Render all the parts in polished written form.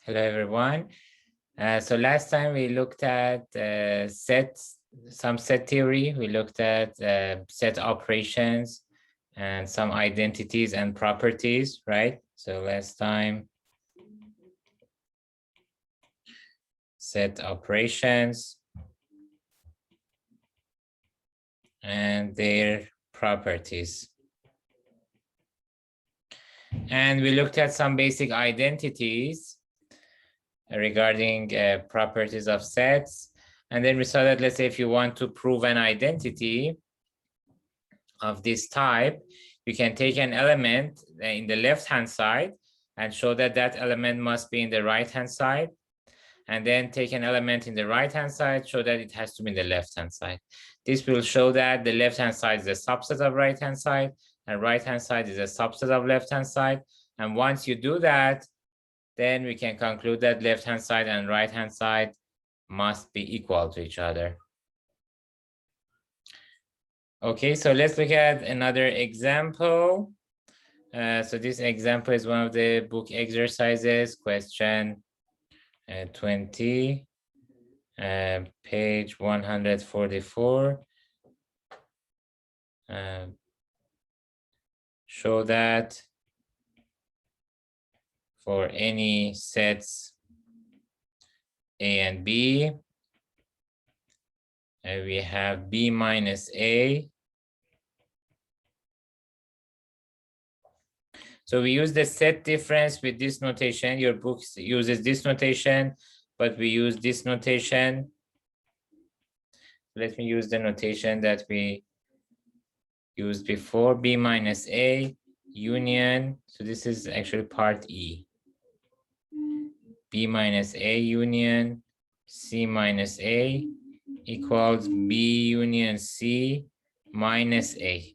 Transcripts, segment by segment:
Hello, everyone. So last time we looked at some set theory. We looked at set operations and some identities and properties, right? So last time, set operations and their properties. And we looked at some basic identities regarding properties of sets. And then we saw that, let's say, if you want to prove an identity of this type, you can take an element in the left-hand side and show that that element must be in the right-hand side. And then take an element in the right-hand side, show that it has to be in the left-hand side. This will show that the left-hand side is a subset of right-hand side, and right-hand side is a subset of left-hand side. And once you do that, then we can conclude that left-hand side and right-hand side must be equal to each other. Okay, so let's look at another example. So this example is one of the book exercises, question 20, page 144. Show that for any sets A and B, we have B minus A. So we use the set difference with this notation. Your book uses this notation, but we use this notation. Let me use the notation that we used before, B minus A union. So this is actually part E. B minus A union C minus A equals B union C minus A.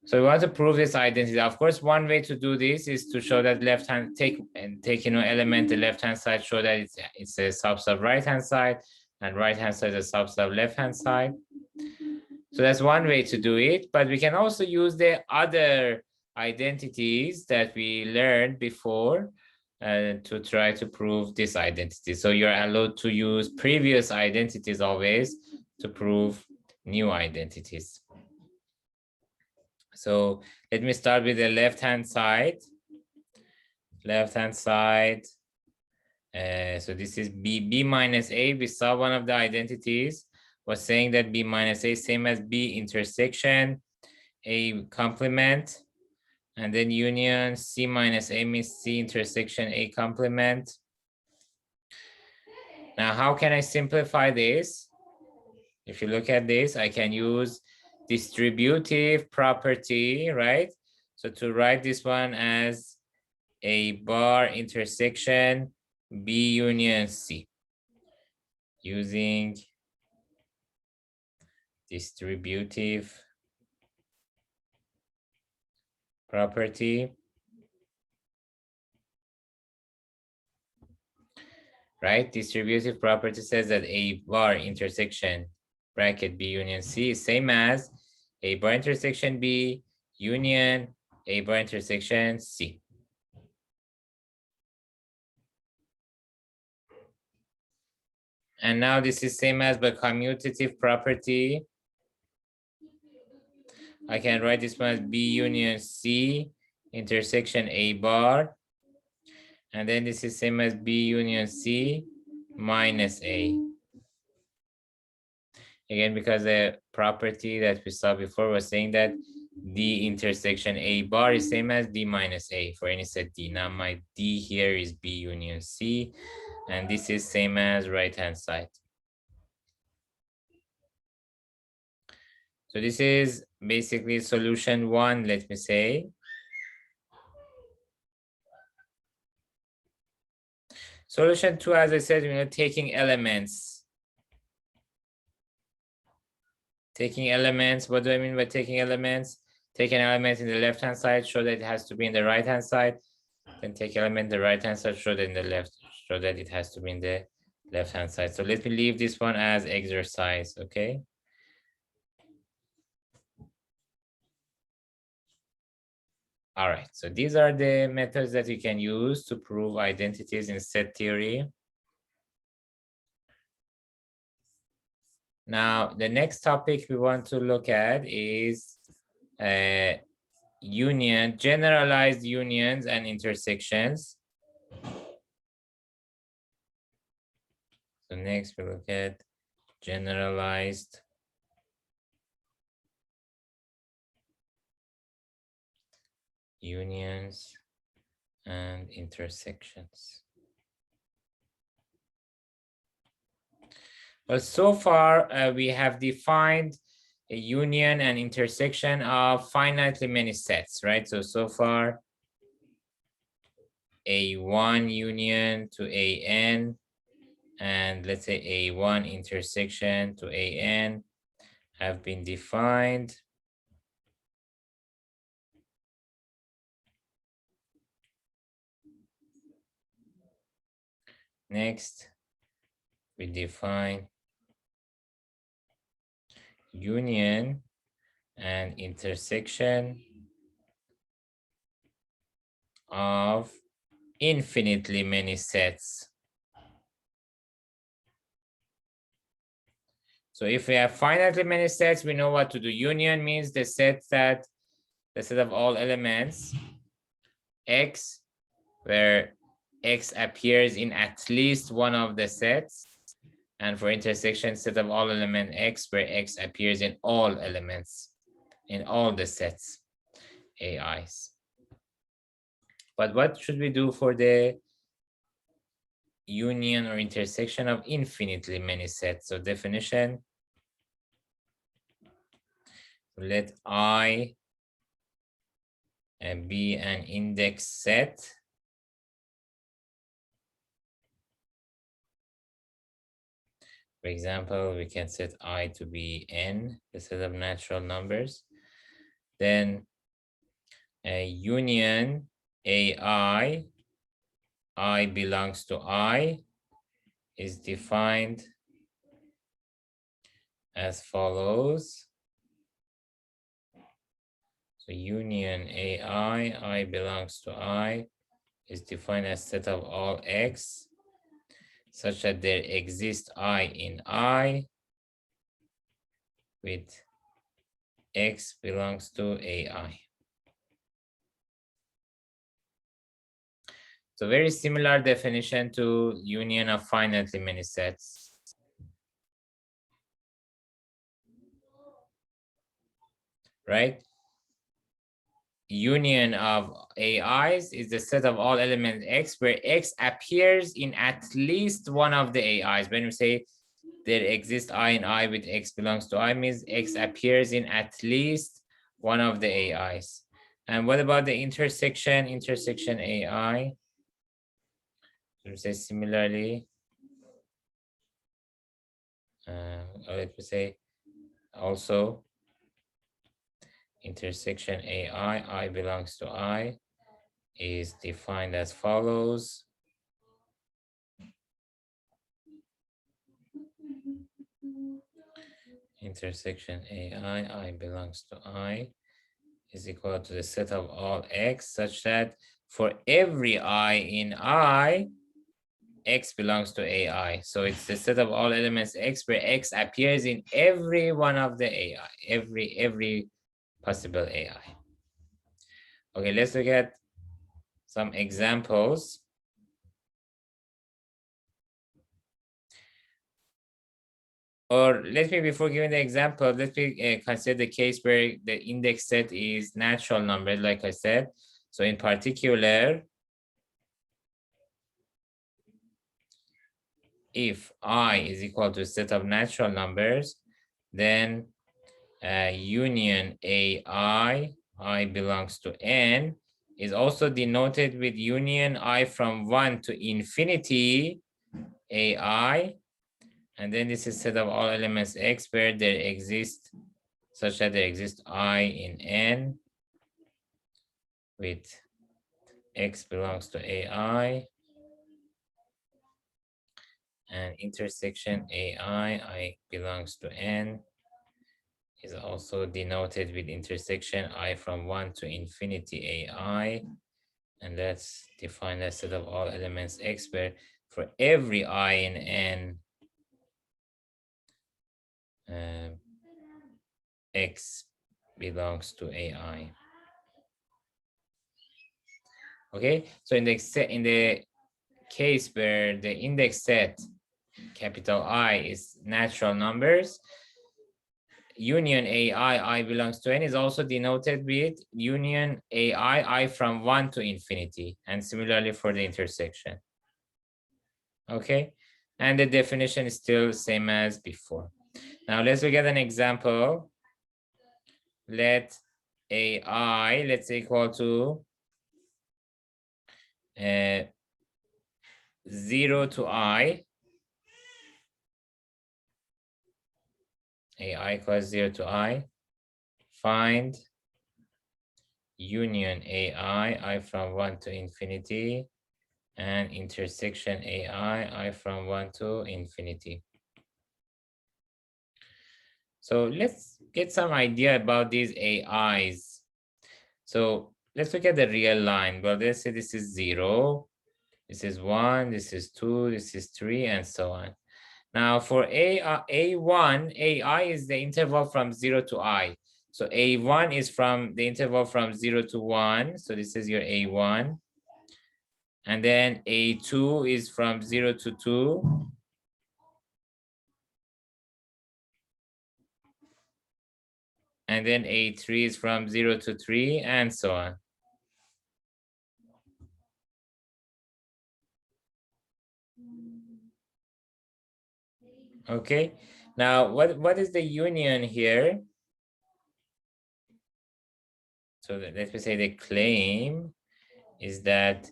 So we want to prove this identity. Of course, one way to do this is to show that left-hand, take element, the left-hand side, show that it's a subset of right-hand side, and right-hand side is a subset of left-hand side. So that's one way to do it, but we can also use the other identities that we learned before to try to prove this identity. So you're allowed to use previous identities always to prove new identities. So let me start with the left-hand side. Left-hand side. So this is B minus A. We saw one of the identities was saying that B minus A same as B intersection A complement, and then union C minus A means C intersection A complement. Now, how can I simplify this? If you look at this, I can use distributive property, right? So to write this one as A bar intersection B union C using distributive property, right? Distributive property says that A bar intersection bracket B union C is same as A bar intersection B union A bar intersection C. And now this is same as the commutative property. I can write this one as B union C intersection A bar. And then this is same as B union C minus A. Again, because the property that we saw before was saying that D intersection A bar is same as D minus A for any set D. Now my D here is B union C, and this is same as right-hand side. So this is basically solution 1, let me say. Solution 2, as I said, taking elements. Taking elements, what do I mean by taking elements? Take an element in the left-hand side, show that it has to be in the right-hand side. Then take element in the right-hand side, show that in the left, show that it has to be in the left-hand side. So let me leave this one as exercise, okay? All right, so these are the methods that you can use to prove identities in set theory. Now, the next topic we want to look at is generalized unions and intersections. So next we look at generalized unions and intersections. Well, so far we have defined a union and intersection of finitely many sets, right? So far, A1 union to AN, and let's say A1 intersection to AN have been defined. Next, we define union and intersection of infinitely many sets. So if we have finitely many sets, we know what to do. Union means the set of all elements X, where X appears in at least one of the sets. And for intersection, set of all element X, where X appears in all elements, in all the sets, AIs. But what should we do for the union or intersection of infinitely many sets? So definition, let I be an index set For example, we can set I to be n, the set of natural numbers. Then a union AI, I belongs to I, is defined as follows. So union AI, I belongs to I, is defined as set of all X, such that there exists I in I, with X belongs to AI. So very similar definition to union of finitely many sets. Right? Union of AIs is the set of all elements X where X appears in at least one of the AIs. When we say there exists I in I with X belongs to I, means X appears in at least one of the AIs. And what about the intersection AI? So we say similarly, let me say also intersection AI, I belongs to I, is defined as follows. Intersection AI, I belongs to I, is equal to the set of all X, such that for every I in I, X belongs to AI. So it's the set of all elements X where X appears in every one of the AI, every possible AI. Okay, let's look at some examples. Or let me, before giving the example, let me consider the case where the index set is natural numbers, like I said. So in particular, if I is equal to a set of natural numbers, then union AI, I belongs to N, is also denoted with union I from 1 to infinity AI. And then this is set of all elements X where there exists, such that there exists I in N with X belongs to AI. And intersection AI, I belongs to N, is also denoted with intersection I from 1 to infinity AI. And let's define that set of all elements X where for every I in N, X belongs to AI. Okay, so in the case where the index set capital I is natural numbers, union AI, I belongs to N is also denoted with union AI, I from 1 to infinity, and similarly for the intersection. Okay, and the definition is still same as before. Now let's look at an example. Let AI, let's say, equal to 0 to I. AI equals 0 to I. Find union AI, I from 1 to infinity, and intersection AI, I from 1 to infinity. So let's get some idea about these AIs. So let's look at the real line. Well, let's say this is 0, this is 1, this is 2, this is 3, and so on. Now for A1, AI is the interval from 0 to I. So A1 is from the interval from 0 to 1. So this is your A1. And then A2 is from 0 to 2. And then A3 is from 0 to 3, and so on. Okay, now what is the union here? So let me say the claim is that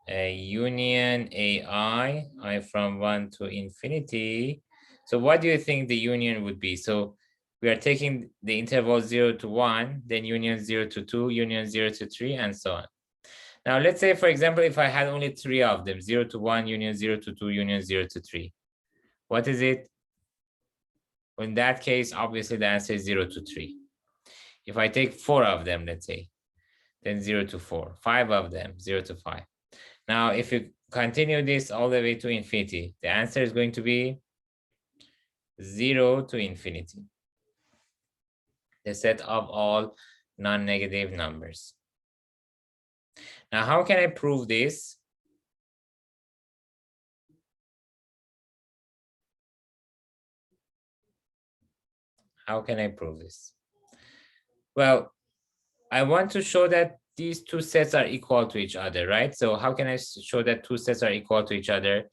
a union AI, I from 1 to infinity. So what do you think the union would be? So we are taking the interval 0 to 1, then union 0 to 2, union 0 to 3, and so on. Now let's say, for example, if I had only 3 of them, 0 to 1, union 0 to 2, union 0 to 3. What is it? In that case, obviously the answer is 0 to 3. If I take 4 of them, let's say, then 0 to 4. 5 of them, 0 to 5. Now, if you continue this all the way to infinity, the answer is going to be 0 to infinity. The set of all non-negative numbers. Now, how can I prove this? How can I prove this? Well, I want to show that these two sets are equal to each other, right? So how can I show that two sets are equal to each other?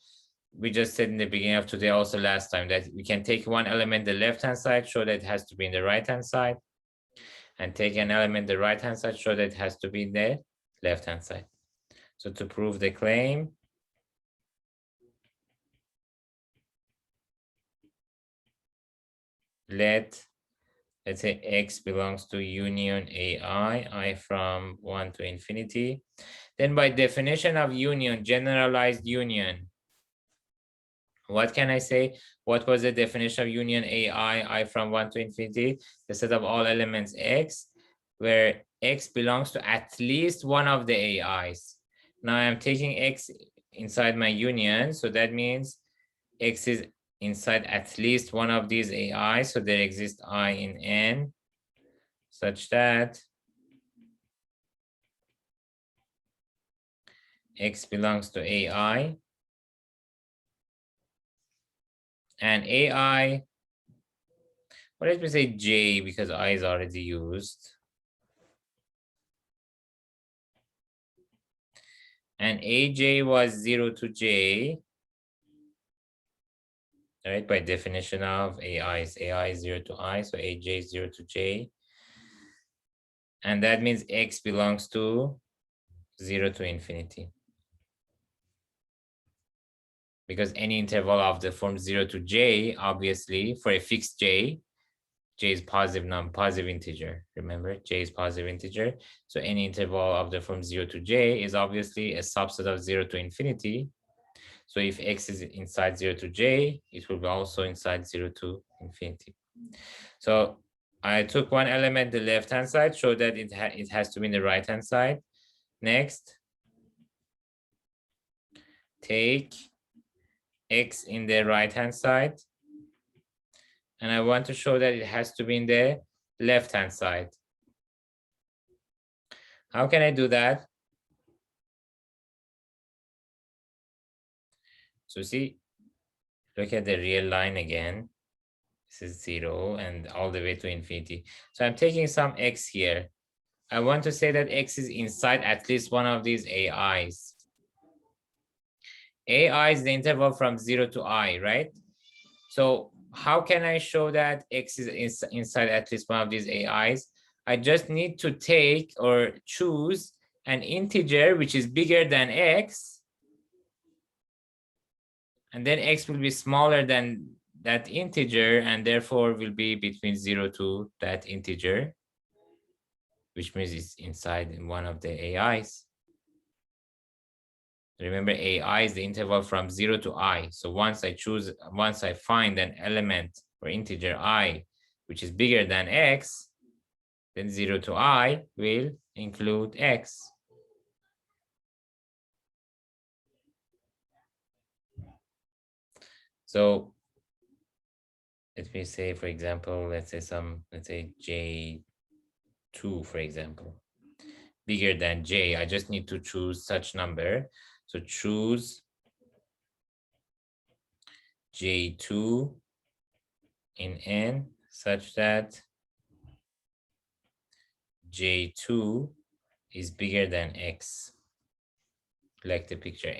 We just said in the beginning of today, also last time, that we can take one element, the left-hand side, show that it has to be in the right-hand side, and take an element, the right-hand side, show that it has to be in the left-hand side. So to prove the claim, let's say X belongs to union AI, I from 1 to infinity. Then by definition of union, generalized union, what can I say? What was the definition of union AI, I from 1 to infinity? The set of all elements X, where X belongs to at least one of the AIs. Now I'm taking X inside my union, so that means X is inside at least one of these AIs, so there exists I in N, such that X belongs to AI, and AI, well, let me say J because I is already used. And AJ was 0 to J, right? By definition of AI is 0 to I, so AJ is 0 to J. And that means X belongs to 0 to infinity. Because any interval of the form 0 to J, obviously, for a fixed J is positive integer. Remember, J is positive integer. So any interval of the form 0 to J is obviously a subset of 0 to infinity. So if X is inside 0 to J, it will be also inside 0 to infinity. So I took one element the left-hand side, show that it has to be in the right-hand side. Next, take x in the right-hand side. And I want to show that it has to be in the left-hand side. How can I do that? So see, look at the real line again. This is 0 and all the way to infinity. So I'm taking some x here. I want to say that x is inside at least one of these AIs. AI is the interval from 0 to I, right? So how can I show that x is inside at least one of these AIs? I just need to take or choose an integer which is bigger than x, and then x will be smaller than that integer and therefore will be between 0 to that integer, which means it's inside in one of the AIs. Remember, AI is the interval from 0 to I. So once I find an element or integer I, which is bigger than x, then 0 to I will include x. So let me say, for example, let's say J2, for example, bigger than J. I just need to choose such number. So choose J2 in N such that J2 is bigger than X. Like the picture.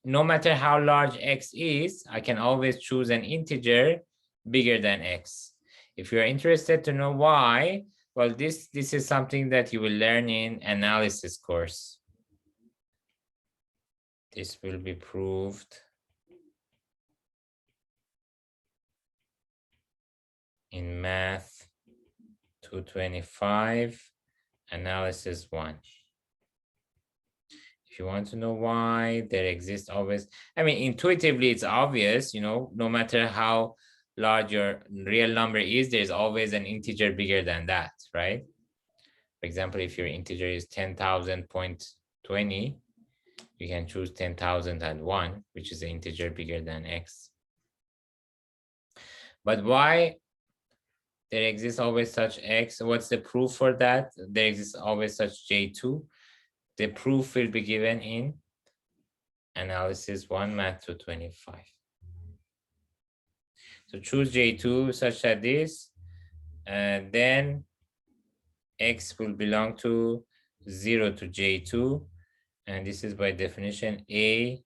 No matter how large X is, I can always choose an integer bigger than X. If you're interested to know why, well, this is something that you will learn in analysis course. This will be proved in Math 225, Analysis 1. If you want to know why there exists always, I mean, intuitively, it's obvious, no matter how large your real number is, there's always an integer bigger than that, right? For example, if your integer is 10,000.20, you can choose 10,001, which is an integer bigger than x. But why there exists always such x? What's the proof for that? There exists always such J2. The proof will be given in Analysis 1, Math 225. So choose J2 such that this, and then x will belong to 0 to J2, and this is by definition A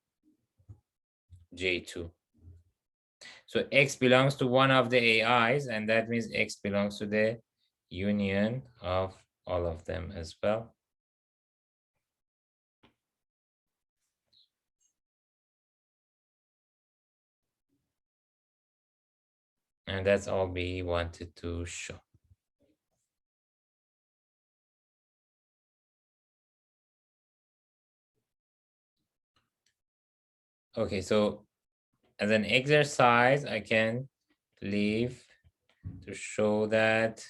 J2. So x belongs to one of the AIs, and that means x belongs to the union of all of them as well. And that's all we wanted to show. Okay, so as an exercise, I can leave to show that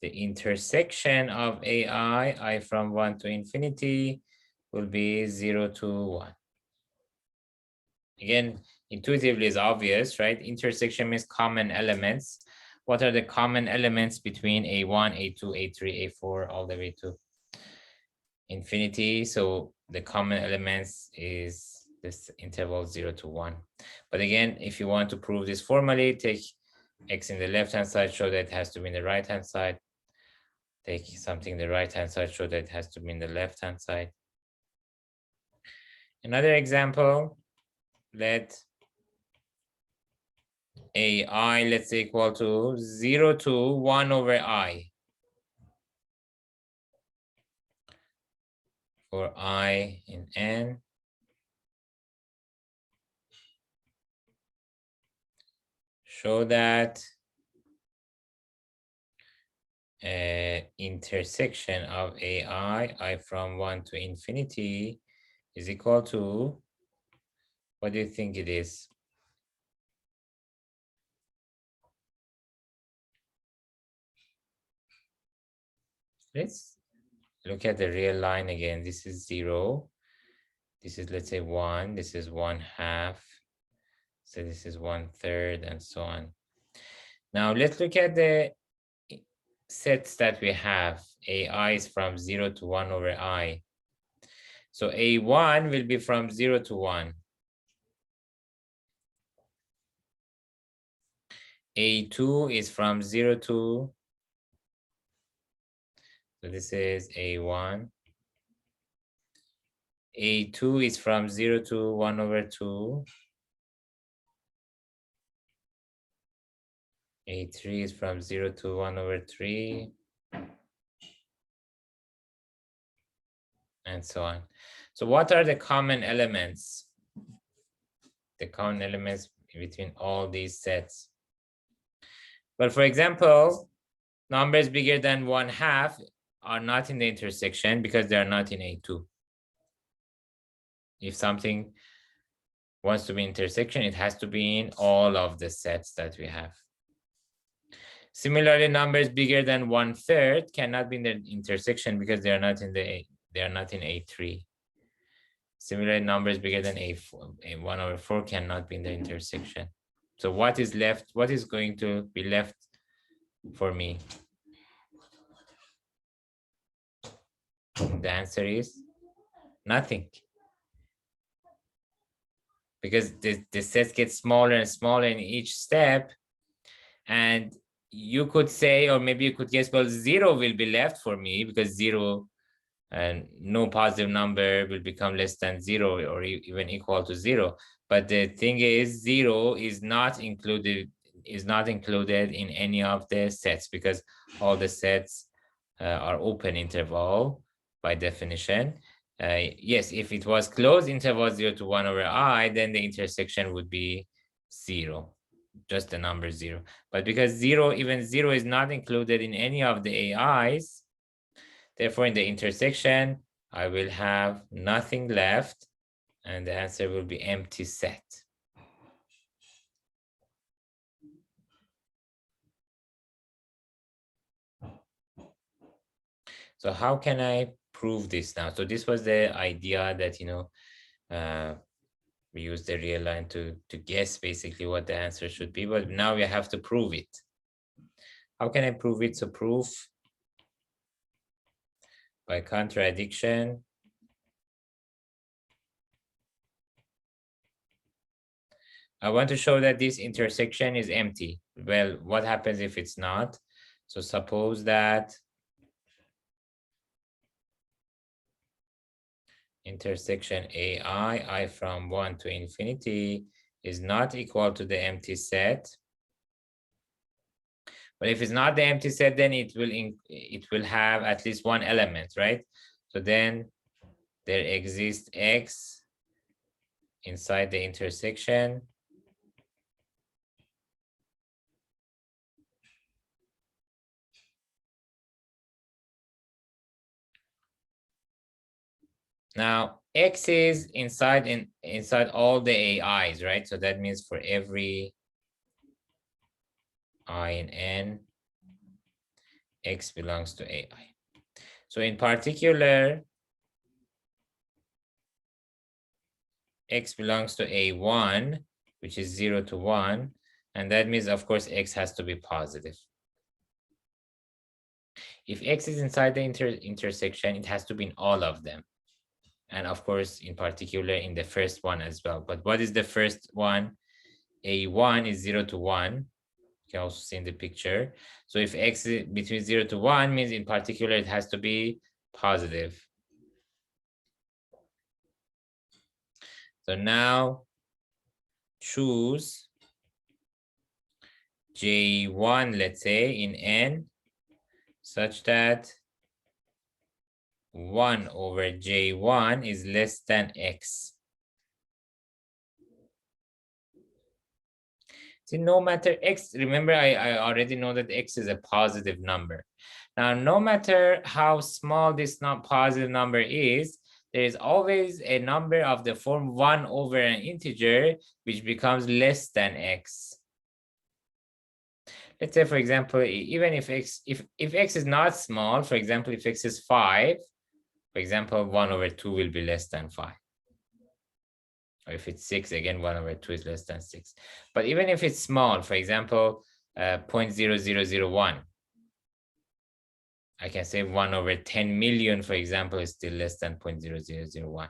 the intersection of AI, I from 1 to infinity, will be 0 to 1. Again, intuitively is obvious, right? Intersection means common elements. What are the common elements between A1, A2, A3, A4, all the way to infinity? So the common elements is this interval 0 to 1. But again, if you want to prove this formally, take x in the left-hand side, show that it has to be in the right-hand side. Take something in the right-hand side, show that it has to be in the left-hand side. Another example, let AI, let's say, equal to 0 to 1 over I. For I in N. Show that intersection of AI, I from 1 to infinity, is equal to, what do you think it is? Let's look at the real line again. This is 0. This is, let's say, 1. This is 1/2. So this is 1/3 and so on. Now let's look at the sets that we have. AI is from 0 to 1 over I. So A1 will be from 0 to 1. A2 is from 0 to, so this is A1. A2 is from 0 to 1 over 2. A3 is from 0 to 1 over 3. And so on. So what are the common elements? The common elements between all these sets. Well, for example, numbers bigger than 1/2 are not in the intersection because they are not in A2. If something wants to be intersection, it has to be in all of the sets that we have. Similarly, numbers bigger than 1/3 cannot be in the intersection because they are not in A3. Similarly, numbers bigger than A4, A1 over 4 cannot be in the intersection. So what is left? What is going to be left for me? The answer is nothing. Because the sets get smaller and smaller in each step. And you could say, or maybe you could guess, well, 0 will be left for me because 0 and no positive number will become less than 0 or even equal to 0. But the thing is, 0 is not included in any of the sets because all the sets are open interval by definition. Yes, if it was closed interval 0 to 1 over I, then the intersection would be 0, just the number 0. But because even 0 is not included in any of the AIs, therefore in the intersection, I will have nothing left, and the answer will be empty set. So how can I prove this now? So this was the idea that, we use the real line to guess basically what the answer should be, but now we have to prove it. How can I prove it? So proof by contradiction. I want to show that this intersection is empty. Well, what happens if it's not? So suppose that intersection AI, I from 1 to infinity, is not equal to the empty set. But if it's not the empty set, then it will have at least one element, right? So then there exists X inside the intersection. Now, X is inside all the AIs, right? So that means for every I in N, X belongs to AI. So in particular, X belongs to A1, which is 0 to 1. And that means, of course, X has to be positive. If X is inside the intersection, it has to be in all of them. And of course, in particular, in the first one as well. But what is the first one? A1 is 0 to 1. You can also see in the picture. So if X is between 0 to 1 means in particular, it has to be positive. So now choose J1, let's say, in N, such that 1 over J1 is less than X. See, no matter X, remember I already know that X is a positive number. Now, no matter how small this not positive number is, there is always a number of the form 1 over an integer, which becomes less than X. let's say, for example, even if x is not small, for example, if x is 5, for example, 1/2 will be less than 5. Or if it's 6, again, 1/2 is less than 6. But even if it's small, for example, 0.0001, I can say 1/10 million, for example, is still less than 0.0001.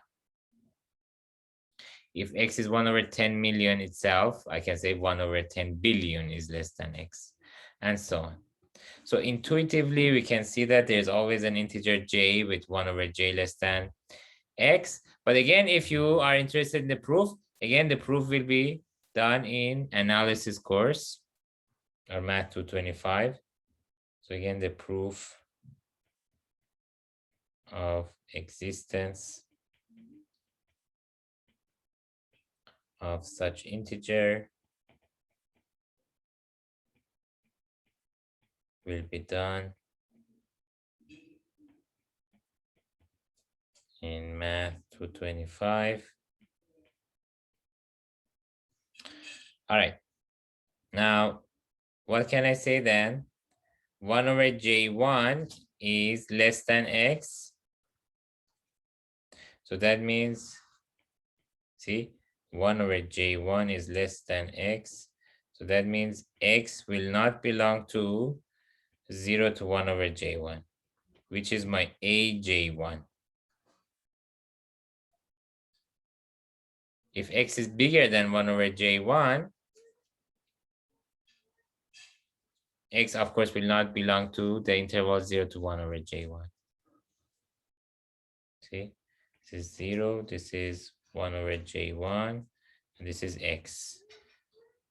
If x is 1/10 million itself, I can say 1/10 billion is less than x, and so on. So intuitively, we can see that there's always an integer j with 1/j less than x. But again, if you are interested in the proof, again, the proof will be done in analysis course or Math 225. So again, the proof of existence of such integer will be done in Math 225. All right. Now, what can I say then? 1/j1 is less than x. So that means, see, 1/j1 is less than x. So that means x will not belong to 0 to 1/j1, which is my aj1. If x is bigger than 1/j1, x, of course, will not belong to the interval 0 to 1/j1. See, this is 0, this is 1/j1, and this is x.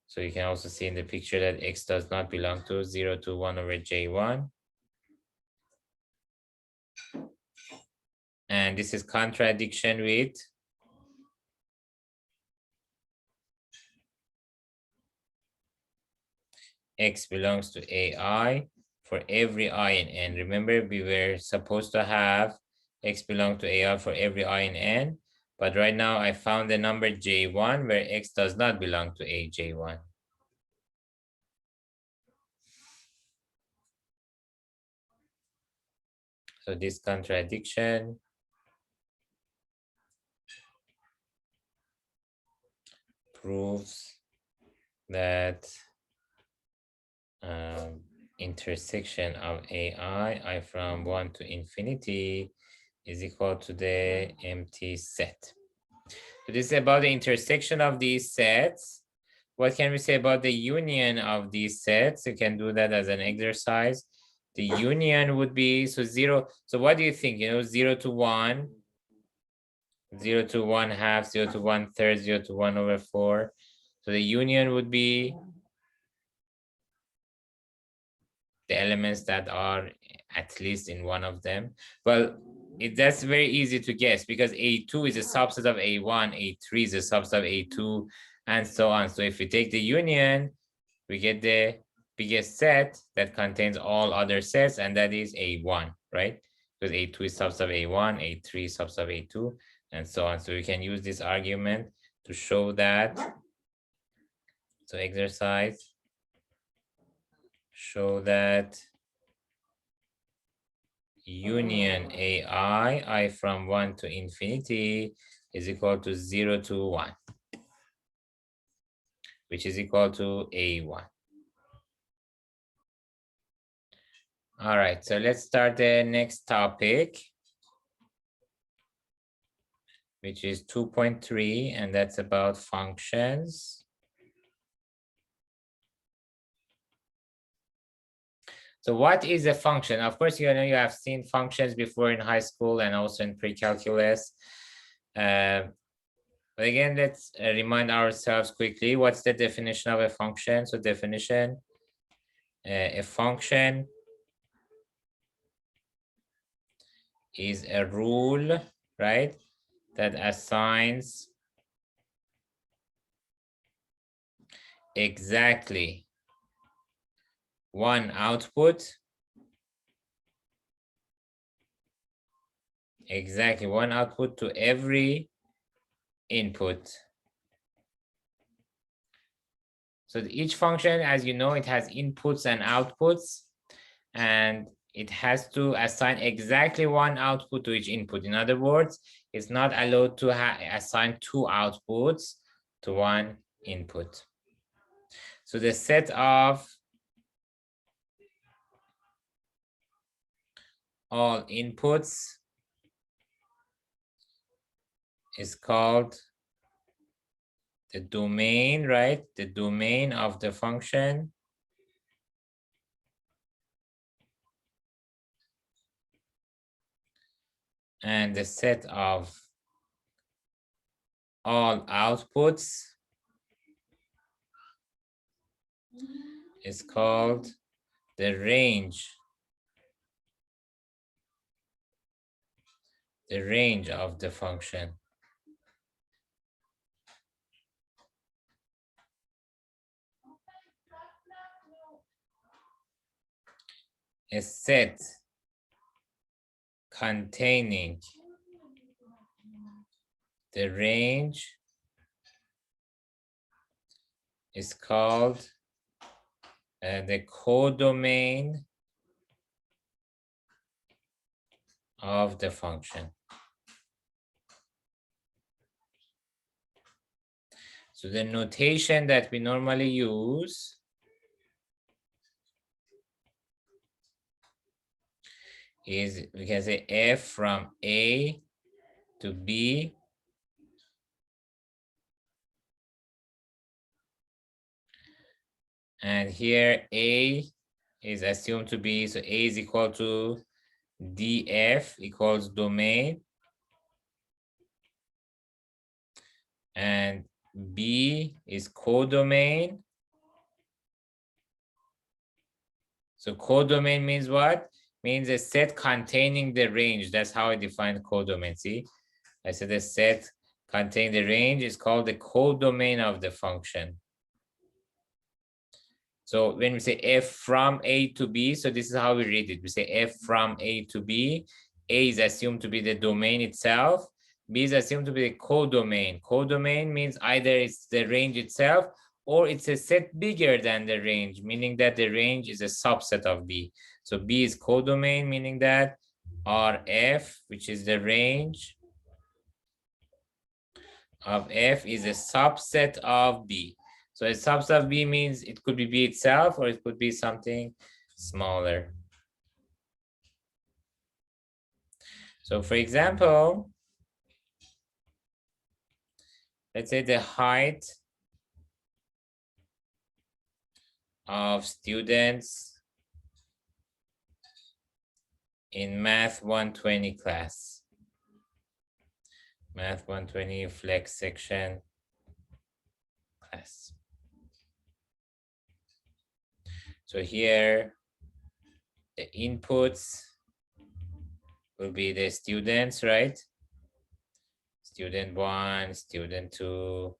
So you can also see in the picture that x does not belong to 0 to 1/j1. And this is contradiction with x belongs to ai for every I in n. Remember, we were supposed to have x belong to ai for every I in n, but right now I found the number j1 where x does not belong to aj1. So this contradiction proves that intersection of I from 1 to infinity is equal to the empty set. So this is about the intersection of these sets. What can we say about the union of these sets? You can do that as an exercise. The union would be, so 0. So what do you think? 0 to 1, 0 to 1/2, 0 to 1/3, 0 to 1/4. So the union would be the elements that are at least in one of them. Well, that's very easy to guess because A2 is a subset of A1, A3 is a subset of A2, and so on. So if we take the union, we get the biggest set that contains all other sets, and that is A1, right? Because A2 is subset of A1, A3 is subset of A2, and so on. So we can use this argument to show that. So exercise, show that union I from 1 to infinity is equal to 0 to 1, which is equal to A1. All right, so let's start the next topic, which is 2.3, and that's about functions. So what is a function? Of course, you know you have seen functions before in high school and also in pre-calculus. But again, let's remind ourselves quickly, what's the definition of a function? So definition, a function is a rule, right, that assigns exactly one output, to every input. So each function, as you know, it has inputs and outputs, and it has to assign exactly one output to each input. In other words, it's not allowed to assign two outputs to one input. So the set of all inputs is called the domain, right? The domain of the function. And the set of all outputs is called the range. The range of the function. A set containing the range is called the codomain of the function. So the notation that we normally use is, we can say f from A to B and here A is assumed to be, so A is equal to df equals domain, and B is codomain. So codomain means what? Means a set containing the range. That's how I define codomain. See, I said a set containing the range is called the codomain of the function. So when we say f from A to B, so this is how we read it. We say f from A to B. A is assumed to be the domain itself. B is assumed to be the codomain. Codomain means either it's the range itself or it's a set bigger than the range, meaning that the range is a subset of B. So B is codomain, meaning that Rf, which is the range of F, is a subset of B. So a subset of B means it could be B itself or it could be something smaller. So for example, let's say the height of students in Math 120 class. Math 120 flex section class. So here, the inputs will be the students, right? Student 1, student 2.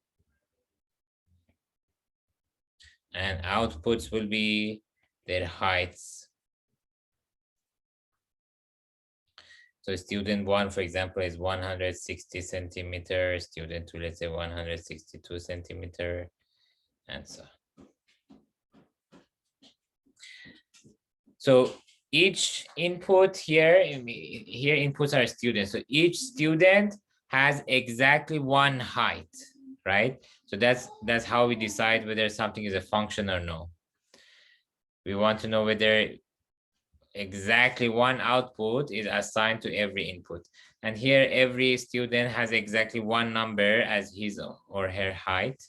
And outputs will be their heights. So student 1, for example, is 160 centimeters. Student 2, let's say 162 centimeters, and so on. So each input here inputs are students. So each student has exactly one height, right? So that's how we decide whether something is a function or no. We want to know whether exactly one output is assigned to every input. And here every student has exactly one number as his or her height.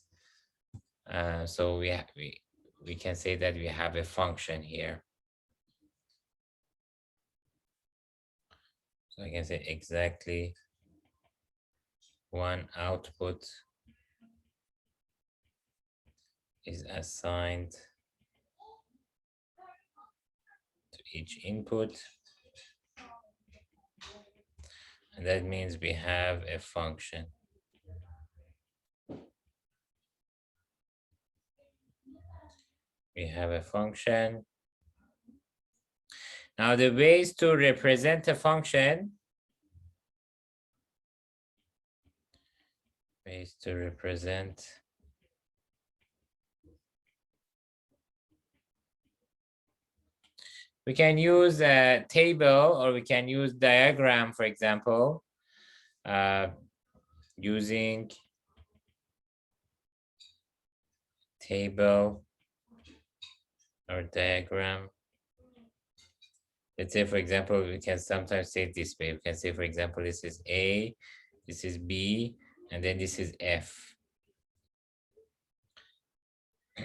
So we can say that we have a function here. So I can say exactly one output is assigned to each input. And that means we have a function. We have a function. Now the ways to represent a function. Ways to represent We can use a table or we can use diagram, for example, using table or diagram. Let's say, for example, we can sometimes say it this way. We can say, for example, this is A, this is B, and then this is F.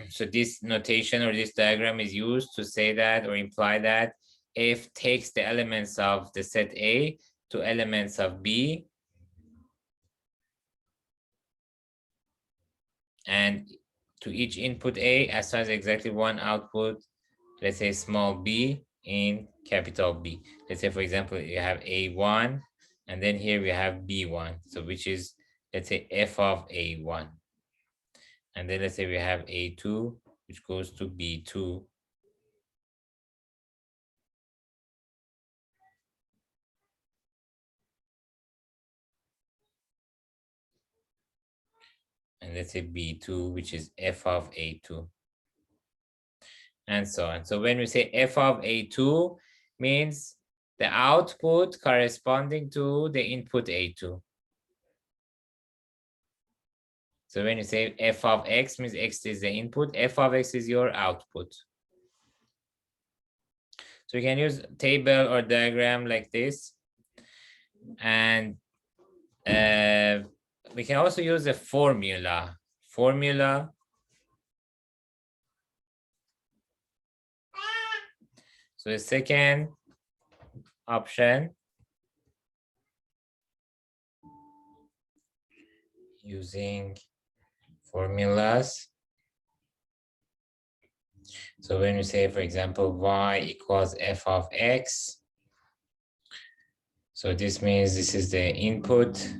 So this notation or this diagram is used to say that or imply that F takes the elements of the set A to elements of B, and to each input A assigns exactly one output, let's say small b in capital B. Let's say, for example, you have A1, and then here we have B1, so which is, let's say, f of A1. And then let's say we have A2, which goes to B2. And let's say B2, which is f of A2. And so on. So when we say f of A2, means the output corresponding to the input A2. So when you say f of x, means x is the input, f of x is your output. So you can use table or diagram like this. And we can also use a formula. So the second option, using formulas. So when you say, for example, y equals f of x, so this means this is the input,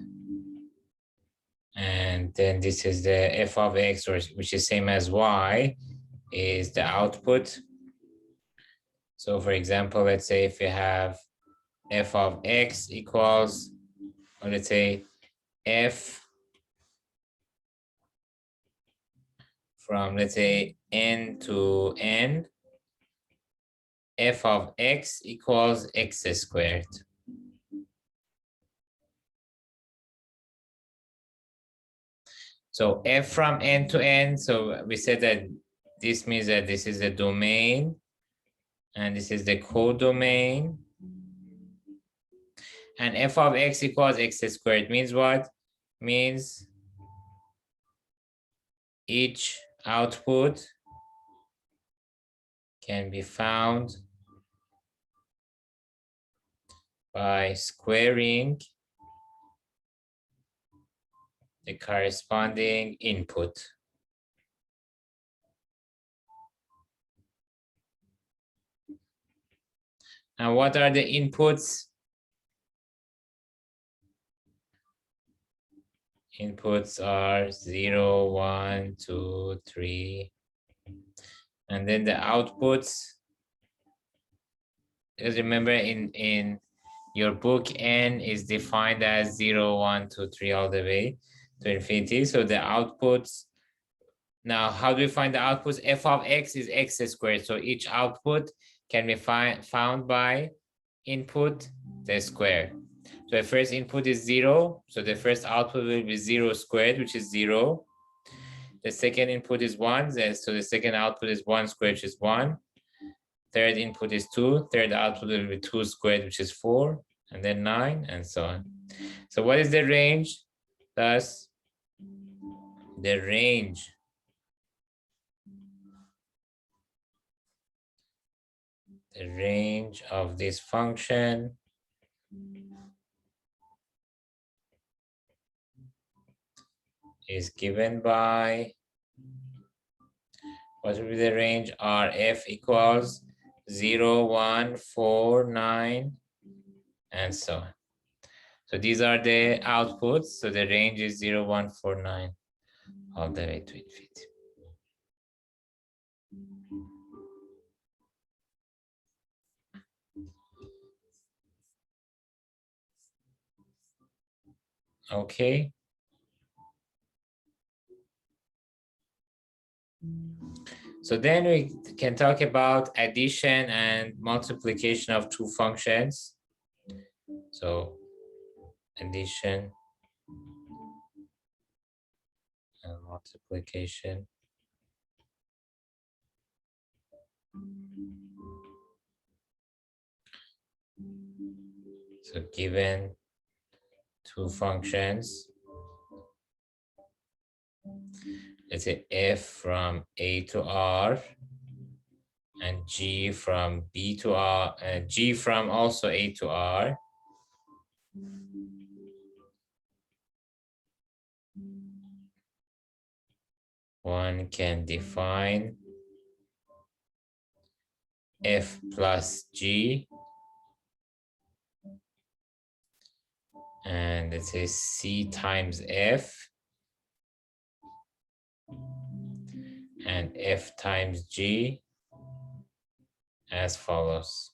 and then this is the f of x, or which is same as y, is the output. So for example, let's say if you have f of x equals, or let's say f from, let's say, n to n, f of x equals x squared. So f from n to n, so we said that this means that this is the domain and this is the codomain. And f of x equals x squared means what? Means each output can be found by squaring the corresponding input. And what are the inputs? Inputs are 0, 1, 2, 3. And then the outputs, because remember in your book, n is defined as 0, 1, 2, 3 all the way to infinity. So the outputs, now how do we find the outputs? F of x is x squared. So each output can be found by input the square. So the first input is 0. So the first output will be 0 squared, which is 0. The second input is 1. So the second output is 1 squared, which is 1. Third input is 2. Third output will be 2 squared, which is 4. And then 9, and so on. So what is the range? Thus, the range of this function is given by, what will be the range? Rf equals 0, 1, 4, 9, and so on. So these are the outputs. So the range is 0, 1, 4, 9, all the way to infinity. Okay. So then we can talk about addition and multiplication of two functions. So addition and multiplication. So given two functions, let's say f from a to r and g from b to r and g from also a to r. One can define f plus g, and let's say c times f, and f times g as follows.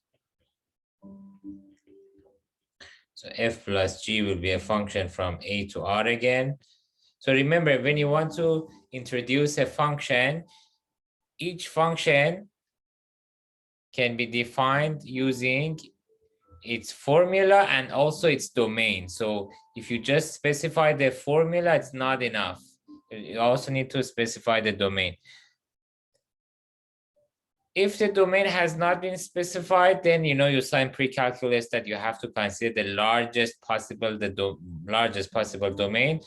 So f plus g will be a function from a to r again. So remember, when you want to introduce a function, each function can be defined using its formula and also its domain. So if you just specify the formula, it's not enough. You also need to specify the domain. If the domain has not been specified, then you sign pre-calculus that you have to consider the largest possible domain,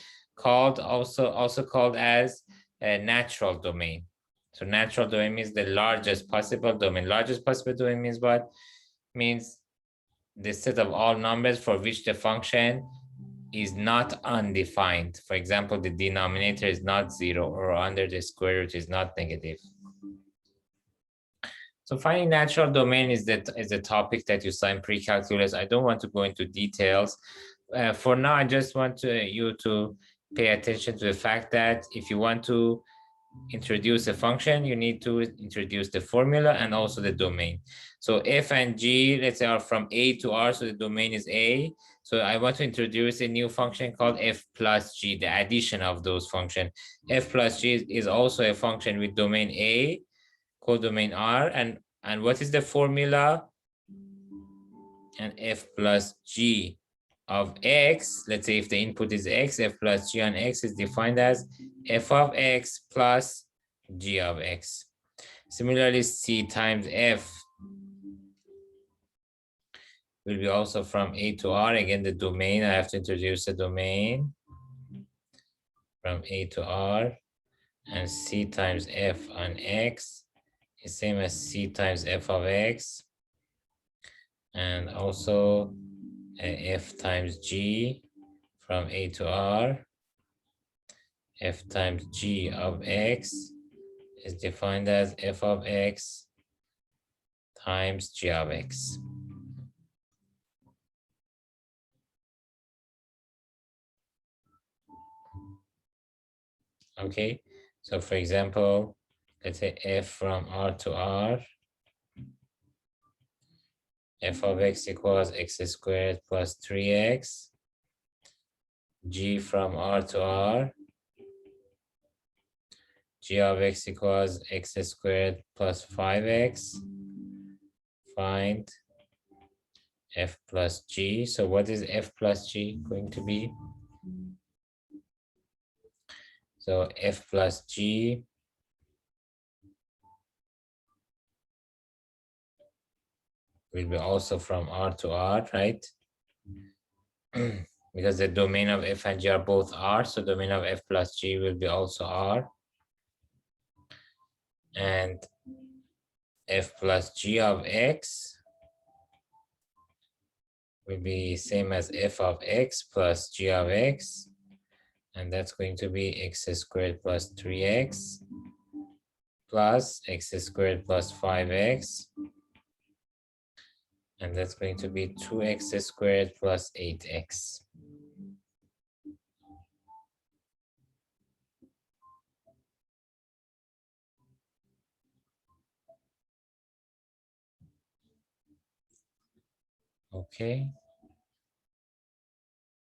also called as a natural domain. So natural domain means the largest possible domain. Largest possible domain means what? Means the set of all numbers for which the function is not undefined. For example, the denominator is not 0, or under the square root is not negative. So finding natural domain is a topic that you sign pre-calculus. I don't want to go into details. For now, I just want you to pay attention to the fact that if you want to introduce a function, you need to introduce the formula and also the domain. So f and g, let's say, are from a to r, so the domain is a. So I want to introduce a new function called f plus g, the addition of those functions. F plus g is also a function with domain a, codomain r, and what is the formula? And f plus g of x, let's say if the input is x, f plus g on x is defined as f of x plus g of x. Similarly, c times f will be also from a to r. Again, the domain, I have to introduce the domain from a to r, and c times f on x is same as c times f of x, and also f times g from a to r. F times g of x is defined as f of x times g of x. Okay, so for example, let's say f from r to r, f of x equals x squared plus 3x, g from r to r, g of x equals x squared plus 5x. Find f plus g. So what is f plus g going to be? So f plus g will be also from r to r, right? Because the domain of f and g are both r, so domain of f plus g will be also r. And f plus g of x will be same as f of x plus g of x, and that's going to be x squared plus 3x plus x squared plus 5x, and that's going to be 2x squared plus 8x. Okay.